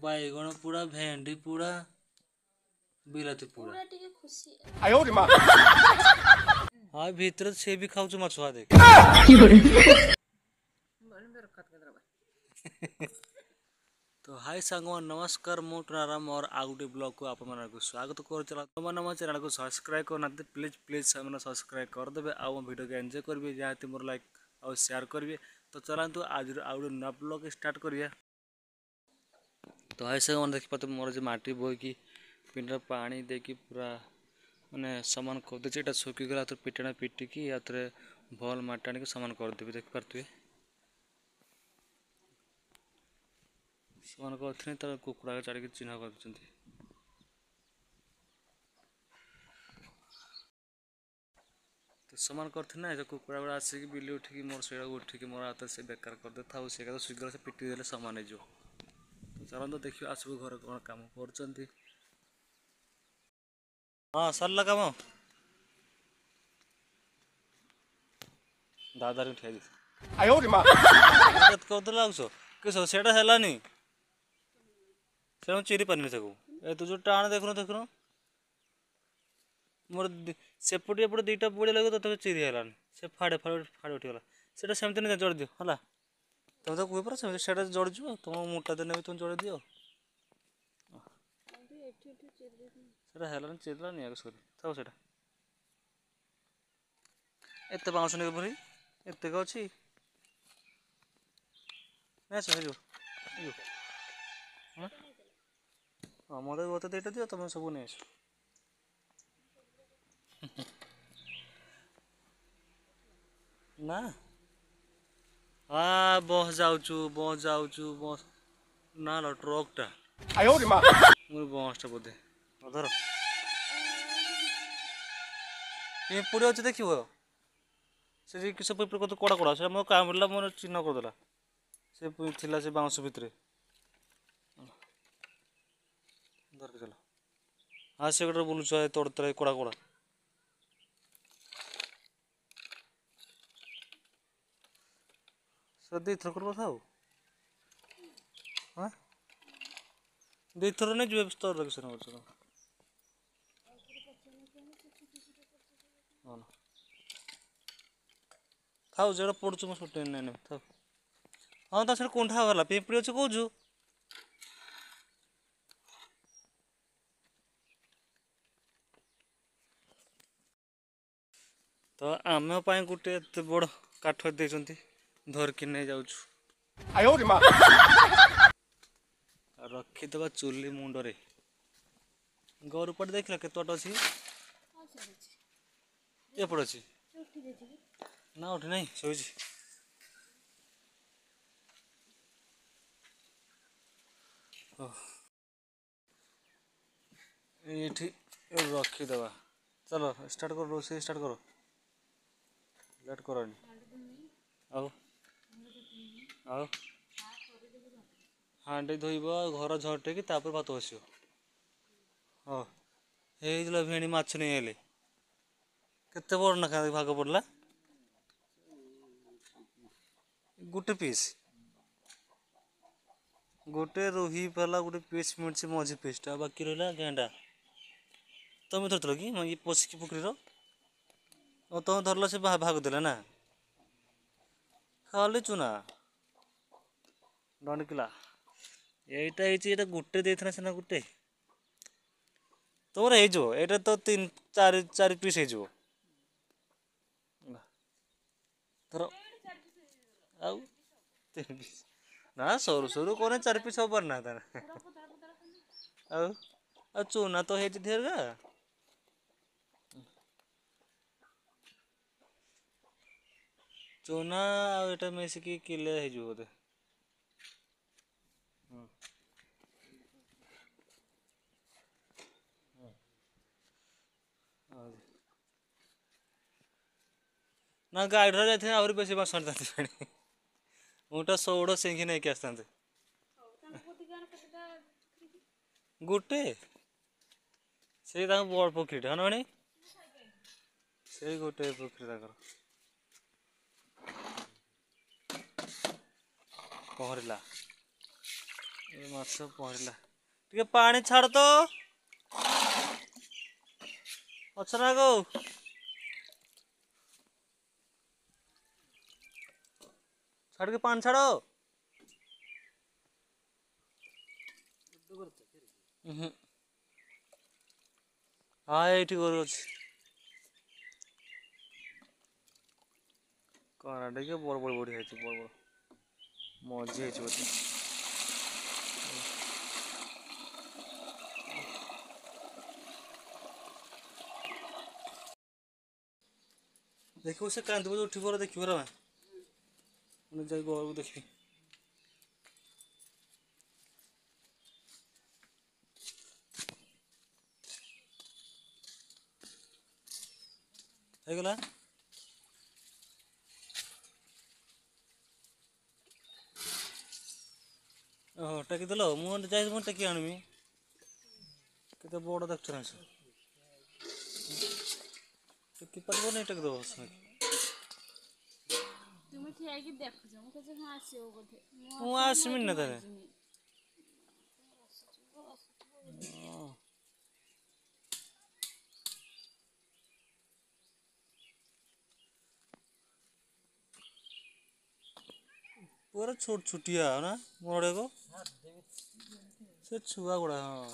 बैगण पूरा भेंडी पूरा बिलाती पूरा पूरा टिके खुशी हाँ भीतर से भी खाऊ मछुआ देख तो हाय सांगो नमस्कार मु टुनाराम और आउ गोटे ब्लॉग को आप स्वागत कर चैनल को सब्सक्राइब करना प्लीज प्लीज मैंने सब्सक्राइब करदे आउ वीडियो को एंजॉय करेंगे जहाँ मोर लाइक और शेयर करेंगे। तो चलतु आज आउ गोटे नया ब्लॉग स्टार्ट करिए। तो हाय सांग देख पाते मोर जो माटी बोईकि पिंड पानी देकी पूरा मैंने सामान करदे ये सुखीगला तो पिटना पिटिकी या भल माटी आनिक सामान करदेवी देख पारे सामान कर तर कुकुड़ा चाड़िक चिन्ह कर तो सामान करते ना जो कुकुड़ा गुड़ा आसिक बिल उठिकी मोर से उठिकी मोर हाथ से बेकार कर दे था से शीघ्र से पिटी देले सामान हो। तो चलते देखिए आसबू घर कौन काम कर हाँ सरला काम दादा उठाई लगुच किस से चिरी पानी ए तू जो टाण देखुन देखुन मोर सेपटे एपटे दुईटा बुड़े लगे तो चिरी है से फाड़े फाड़े फाड़े उठीगला से सेमती नहीं जोड़ दियो है तुम तो कह पा से जोड़ज तुम मोटा दिन भी तुम जोड़ दियो चिरलानी आगे सरी था से एत बाउंस नहीं भरी एत अच्छी हाँ मत बता दुईटा दियो तुम सब नहीं आस ना हाँ बस जाऊचु बस ना लो ट्रकटा मोर बसटा बोधे धर पिंपुड़ी अच्छे देख से किस कड़ा कड़ा से मोर काम पड़ा मोर चिन्ह करदेला से थिला से बाउंस भितर धरके चल हाँ से गोटे बुलुच तोड़ तोड़ कड़ा कड़ा दी थर कर था हाँ दी थर नहीं जो स्तर लगे सर था जो पड़ू मैं छुट्टी नहीं था हाँ तो कुंठा गला पिंपड़ी अच्छे कौचु तो आम गोटे एत बड़ काठ दे धरकी नहीं जाऊँ रखीदे चुली मुंडरे गौरपट देख केत अच्छी एपट अच्छी ना उठी नहीं शोच ये रखीदे चलो स्टार्ट करो रोसे स्टार्ट करो लेट करनी आओ हांडी धोब घर झटेकी भात बस हाँ ये भेणी माछ नहीं आले केते बड़ ना भाग पड़ला गोटे पीस गोटे रोही पाला गोटे पीस मिर्ची मझी पीसटा बाकी रहा गेंडा तुम धरल कि ये पशिकी पुखरीर तुम धरल से भाग देला ना खाली चुना डंडकिला यहीटा गोटे देना सीना गोटे तुम हो तो तीन चार चार पीस हो धर आउ तीन पीस ना सरू सरू कौन चार पीस हो पार ना आउ चूना तो है धेरगा चूना आटा मिसिकी किले हो बोधे ना गाड़ी जाते आहरी बेस बास मुटा सौड़ सिंघी नहीं आसता गोटे से बड़ पोखरी हाँ ना से गोटे पोखरी पहरला ମାଛ ପହଁରିଲା ଟିକେ ପାଣି ଛାଡ଼ ତ ଅଛନା ଗୋ ଛାଡ଼ ପାଣି ଛାଡ଼ ହଁ ଏଇଠି ଗୋରୁ ଅଛି କଣା ଟିକେ ବଡ଼ ବଡ଼ ବଢ଼ି ହେଇଛି ବଡ଼ ବଡ଼ ମଝି ହେଇଛି ବୋଧେ ଦେଖିବୁ ସେ କାନ୍ଦିବ ଯେ ଉଠିବ ଦେଖିବ ରେ ମୁଁ ଯାଇ ଘରକୁ ଦେଖିବି ହେଇଗଲା ଓହୋ ଟେକିଦେଲ ମୁଁ ଯାଇ ମୁଁ ଟେକି ଆଣିବି କେତେ ବଡ଼ ଦେଖୁଛ ନା ସେ ଟେକି ପାରିବନି ଟେକିଦେବ তুমি ଠିଆଇକି ଦେଖୁଛ ମୁଁ କହୁଛି ହଁ ଆସିବ ବୋଧେ ମୁଁ ଆସିବିନି ନା ତାହେଲେ पूरा छोट छुटिया ना मोड़े को से छुआ गुड़ा हाँ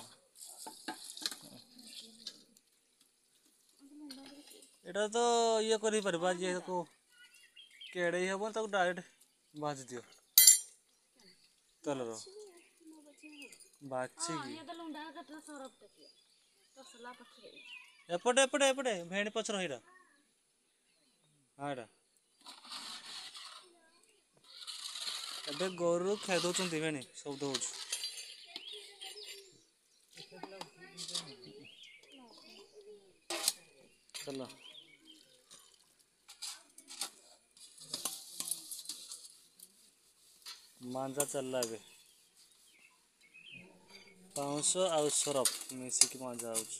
एटा तो ये करी परबा जे को केड़े हेबो ताको डायरेक्ट भाज दियो तलरो बाछि की एपटे एपटे एपटे भेणी पछ रहिरा हाडा एबे गोरु खाइ दउचंती भेणी शब्द होछ चलो मांजा चलला बे पाउंस आउ सरफ मिसी की मांजा होछ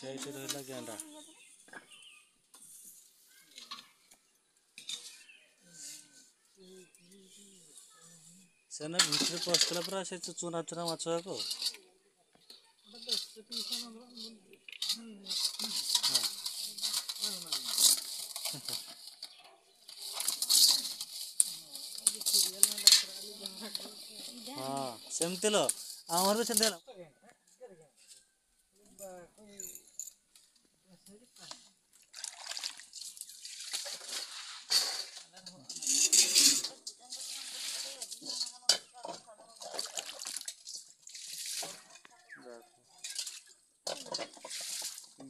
ସେଇଠି ରହିଲା ଗେଣ୍ଡା ସେନା ଭିତରେ ପଶିଥିଲା ପୁରା ସେ ଚୁନା ଚୁନା ମାଛ ଯାକ ହଁ ସେମିତି ଲ ଆମର ବି ସେମିତି ହେଲା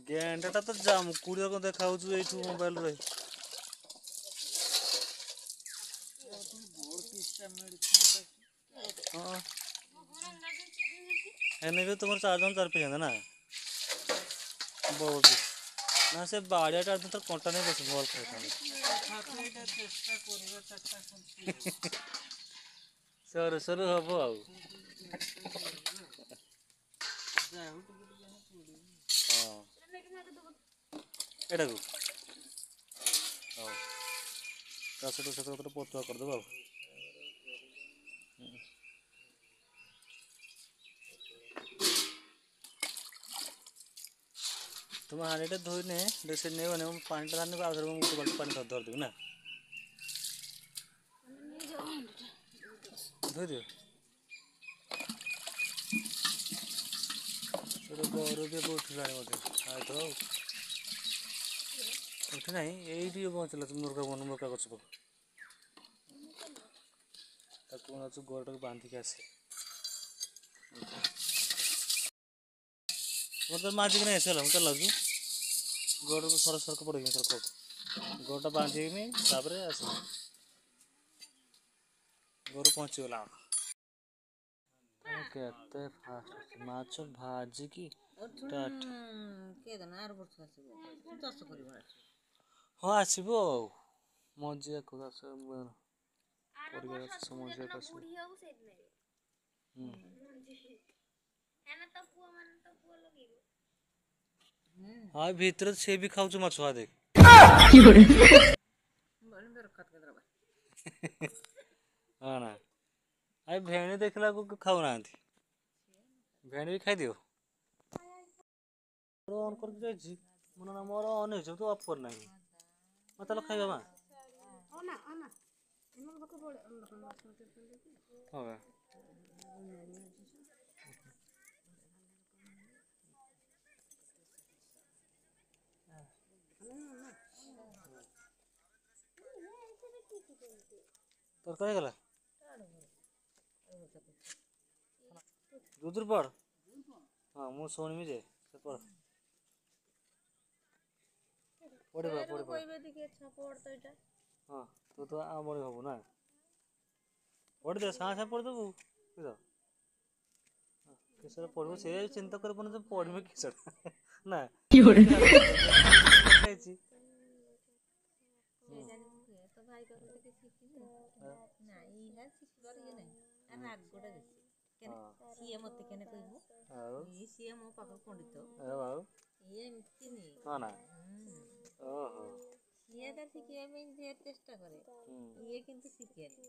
गेंडाटा तो जामुकुड़ी को देखा एठू मोबाइल रे हाँ एने भी तुम 4 जन 4 पे ना बहुत ना से बाड़िया टार तो कंटा नहीं बस भल खाई सर सर हम आउ हाँ एटा को हाँ तो पतुआ करदेव आ तुम हांडीटा धोईने से नहीं पानी टा धान आधर पानी धर देवी ना धोई दियो गोरु भी उठला बोधे उठी ना ये पहुँचला मुर्गा बन मुर्गा गच गोरटा को बांधिक आसे तो माजिक नहीं चल चल गोड़ को सर सरक पड़ेगी सरक गोटा बांधिकनी तापर आस गोर पहुँचीगला केते फास्ट माछ भाजिकी हाँ आसो मजिया को मजिया हाँ भीतर से भी खाऊ मछुआ देख हाँ ना आई भेणी देखला को खाऊ ना भेणी भी खाई दियो ऑन कर जाइछि मन ना मोर ऑन है तो ऑफ कर नहीं मतलब खाइबा मा हाँ ତରକାରୀ ଗଲା ରୁଦ୍ର ପଢ଼ ହଁ ମୁଁ ଶୁଣିବି ଯେ ସେ ପଢ଼ ପଢ଼ିବା ହଁ ତୁ ତ ଆମରି ହବୁ ନା ପଢ଼ିଦେ ସାଙ୍ଗେ ସାଙ୍ଗେ ପଢ଼ିଦେବୁ ବୁଝ କିସରେ ପଢ଼ିବୁ ସେ ଚିନ୍ତା କରିବୁନି ଯେ ପଢ଼ିବି କିସଟା ନା ଖାଇଛି ସିଏ ମତେ କେନେ କହିବୁ ସିଏ ମୋ ପାଖକୁ ପଣ୍ଡିତ ଆଉ ଇଏ ଏମିତି ନି ହଁ ନା ଓହୋ ସିଏ ତା ଶିଖିବା ପାଇଁ ଯେ ଚେଷ୍ଟା କରେ ଇଏ କିନ୍ତୁ ଶିଖେନି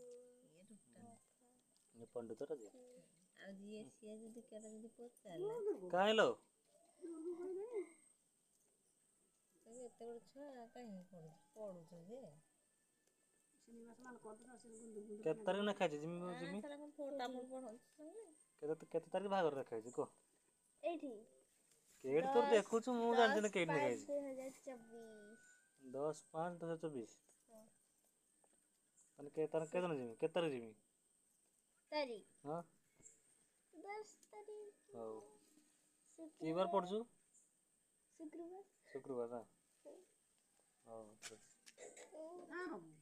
ଏ ପଣ୍ଡିତଟା ଯେ ଆଉ ଯିଏ ସିଏ ଯଦି କେବେ ଯଦି ପଚାରିଲା କାହିଁଲୋ ଏତେ ବଡ଼ ଛୁଆ କାହିଁକି ପଢୁଛୁ ଯେ କେତେ ତାରିଖ ନା ଖାଇଛି ଜିମି ଜିମି କେତେ ତାରିଖ ବାହାଘର ରଖାଇଛି କହ ଏଇଠି କେଇଠି ତୋର ଦେଖୁଛୁ ମୁଁ ଜାଣିଛି ନା କେଇଠି ଖାଇଛି 10/5/2024 ତାହେଲେ ତାର କେତେ ଦିନ ଯିମି କେତେ ତାରିଖ ଯିମି ତାରିଖ ହଁ 10 ତାରିଖ ହଉ କି ବାର ପଡୁଛୁ शुक्रवार शुक्रवार ना ହଉ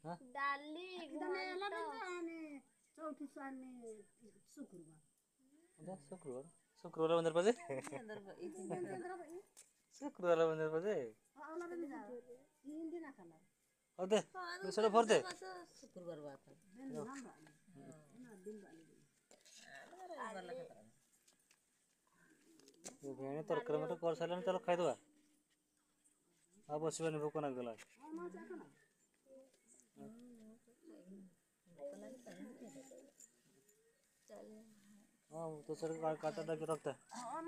हाँ डाली शुक्रवार शुक्रवार मंदिर पाजे शुक्रवार मंदिर पाजे अदे दूसरा भर दे शुक्रवार बात भेणे तरकारी मटर कर सारे चलो खाईदवा आ बसबानी भोक नागला हाँ तो सर काटा डाके रखता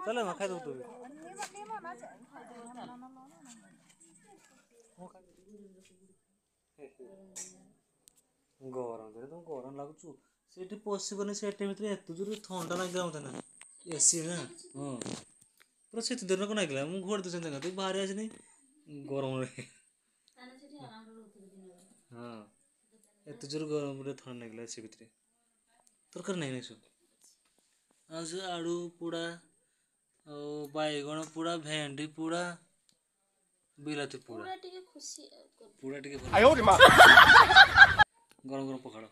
चले मैं खाई दो तू गरम दे तुम गरम लागुचु सेठी पसिबनी सेठी भितर एत जोर ठंडा लागला मते ना एसी ना हां पूरा शीत दिन को लागला मु घोड़ दे संग तू बाहर आसनी गरम रे हां एत जोर गरम रे ठंडा लागला एसी भितर तरकारी नहीं नहीं सो आज आलू पोड़ा और बैगण पोड़ा भेंडी पोड़ा बिलाती पोड़ा पोड़ा टिके गरम गरम पखाड़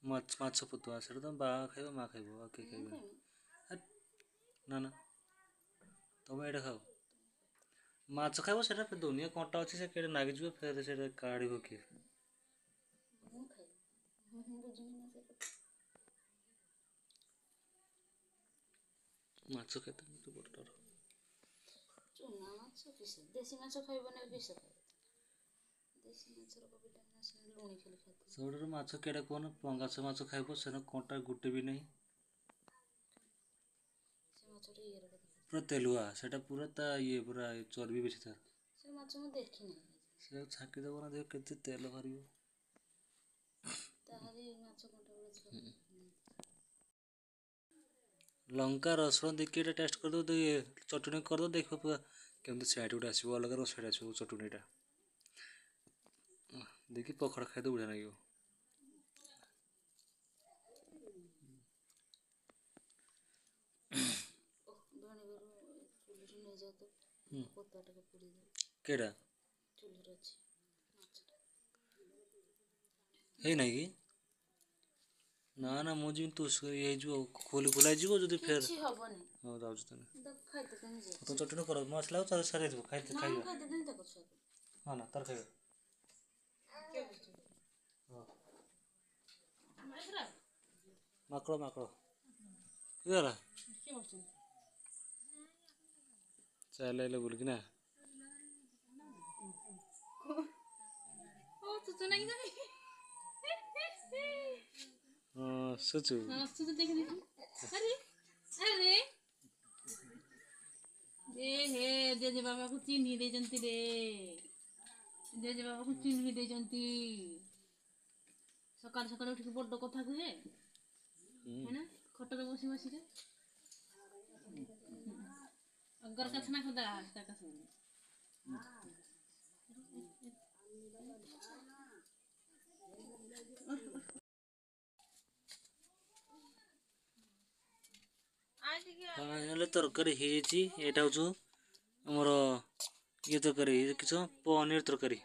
माछ पुतुआ से तो बा खाइब माँ खाइब आ के खाइब ना ना तुम ये खाओ माछ खाइब से दुनिया कंटा अच्छे से केड़े नागिज फिर से काढ़ किए माछ केते मते बड़ डर चुना माछ किस देसी माछ खाइबने किस देसी माछर को विटामिन आसे लुणी खाली खाते सबडर माछ केडा कोन पंगास माछ खाइब सेन कंटा गुटे भी नहीं से माछटी ये रखा पूरा तेलुआ सेटा पूरा ता ये पूरा चर्बी बेसी था से माछ मु देखि नहीं से छाकी देबो ना देख केते तेल भरियो ताहारी माछ कंटा बड़ लंका रसुण देखिए टेस्ट कर दो तो ये चटनी कर दो देखो पूरा केमती साइड गुटे आसो अलग अलग साइड आसो चटनीटा देखी पखड़ा खाई तो बढ़िया लगे केड़ा है नहीं कि ना ना मु जी तू ये जो खोली खोला जीवो जदी फेर କିଛି ହବନି हो जाउछ तने ଖାଇତେ କେମିତି ଯାଏ तो चटनी कर मसला चल सारे दो खाइते ନା खाइबा ମୁଁ ଖାଇତେ ଦେନି ତାକୁ ଛୁଆ हां ना तर खाइबा ମାଙ୍କଡ଼ ମାଙ୍କଡ଼ ବୁଝିଗଲା କିଏ କରୁଛନ୍ତି? ଚାଲେ ବୁଲିକି ନା ଓ ତୁ ତ ନାଇଁ ଜାଣି ହଁ ସୁଚୁ ହସୁଛୁ ଦେଖି ଦେଖି ଆରେ ଆରେ ଏ ହେ ଜେଜେ ବାବାକୁ ଚିହ୍ନି ଦେଇଛନ୍ତି ରେ ଜେଜେ ବାବାକୁ ଚିହ୍ନି ଦେଇଛନ୍ତି ସକାଳୁ ସକାଳୁ ଉଠିକି ବଡ କଥା କୁହେ है ଖଟରେ ବସି ବସିକା अगर कछना खुदा हस्ता कसम ହେଲେ ତରକାରୀ ହେଇଯାଇଛି ଏଇଟା ହଉଛି ଆମର ଇଏ ତରକାରୀ କିଛି ପନିର ତରକାରୀ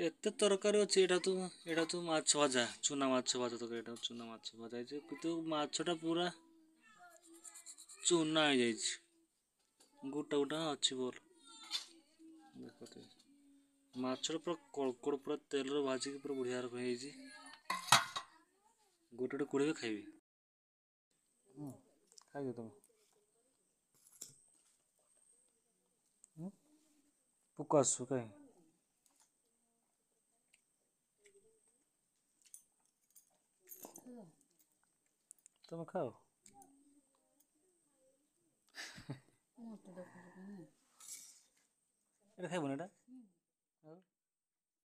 ଏତେ ତରକାରୀ ଅଛି ଏଇଟା ତୁ ମାଛ ଭଜା ଚୁନା ମାଛ ଭଜା ତରକାରୀ ଏଇଟା ଚୁନା ମାଛ ଭଜା ହେଇଛି କିନ୍ତୁ ମାଛଟା ପୁରା ଚୁନା ହେଇଯାଇଛି ଗୋଟା ଗୋଟା ଅଛି ବୋଲ ଦେଖ ମାଛଟା ପୁରା କଡ଼କଡ଼ ପୁରା ତେଲରେ ଭାଜିକି ପୁରା ବଢ଼ିଆ ରକମ ହେଇଛି ଗୋଟେ ଗୋଟେ କୋଡ଼ିଏ ଖାଇବି ଖାଇବି ତମେ ପୋକ ଆସୁ କାଇଁ ତମେ ଖାଅ ଏଇଟା ଖାଇବନି ଏଇଟା